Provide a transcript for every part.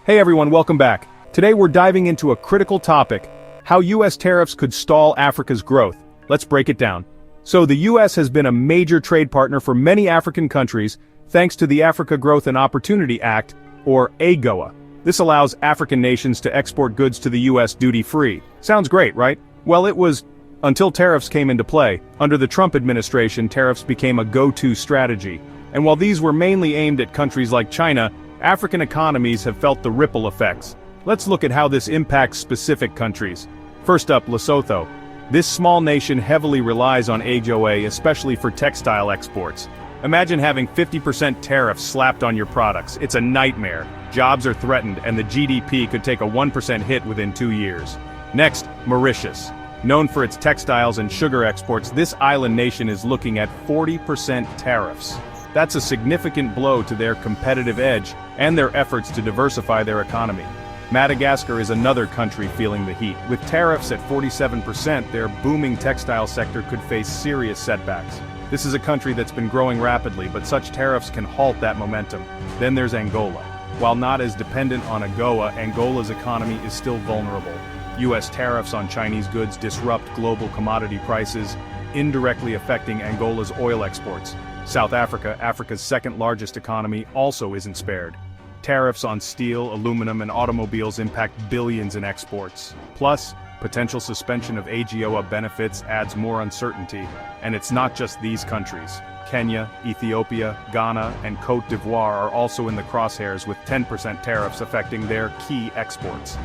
Hey everyone, welcome back. Today we're diving into a critical topic: how US tariffs could stall Africa's growth. Let's break it down. So the US has been a major trade partner for many African countries, thanks to the Africa Growth and Opportunity Act, or AGOA. This allows African nations to export goods to the US duty-free. Sounds great, right? Well, it was until tariffs came into play. Under the Trump administration, tariffs became a go-to strategy. And while these were mainly aimed at countries like China, African economies have felt the ripple effects. Let's look at how this impacts specific countries. First up, Lesotho. This small nation heavily relies on AGOA, especially for textile exports. Imagine having 50% tariffs slapped on your products. It's a nightmare. Jobs are threatened, and the GDP could take a 1% hit within 2 years. Next, Mauritius. Known for its textiles and sugar exports, this island nation is looking at 40% tariffs. That's a significant blow to their competitive edge and their efforts to diversify their economy. Madagascar is another country feeling the heat. With tariffs at 47%, their booming textile sector could face serious setbacks. This is a country that's been growing rapidly, but such tariffs can halt that momentum. Then there's Angola. While not as dependent on AGOA, Angola's economy is still vulnerable. US tariffs on Chinese goods disrupt global commodity prices, indirectly affecting Angola's oil exports. South Africa, Africa's second largest economy, also isn't spared. Tariffs on steel, aluminum, and automobiles impact billions in exports. Plus, potential suspension of AGOA benefits adds more uncertainty. And it's not just these countries. Kenya, Ethiopia, Ghana, and Côte d'Ivoire are also in the crosshairs, with 10% tariffs affecting their key exports.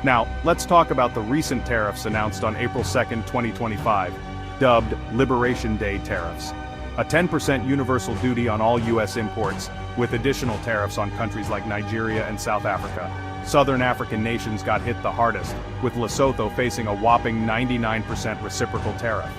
Now, let's talk about the recent tariffs announced on April 2, 2025, dubbed Liberation Day tariffs. A 10% universal duty on all US imports, with additional tariffs on countries like Nigeria and South Africa. Southern African nations got hit the hardest, with Lesotho facing a whopping 99% reciprocal tariff.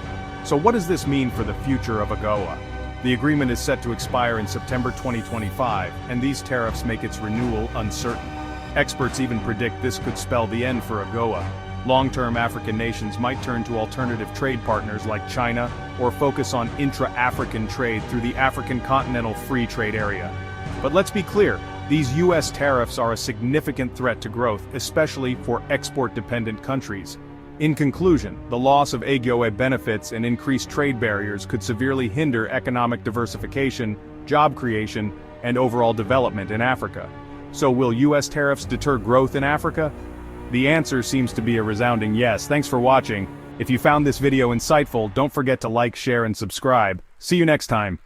So what does this mean for the future of AGOA? The agreement is set to expire in September 2025, and these tariffs make its renewal uncertain. Experts even predict this could spell the end for AGOA. Long-term African nations might turn to alternative trade partners like China, or focus on intra-African trade through the African Continental Free Trade Area. But let's be clear, these US tariffs are a significant threat to growth, especially for export-dependent countries. In conclusion, the loss of AGOA benefits and increased trade barriers could severely hinder economic diversification, job creation, and overall development in Africa. So will US tariffs deter growth in Africa? The answer seems to be a resounding yes. Thanks for watching. If you found this video insightful, don't forget to like, share, and subscribe. See you next time.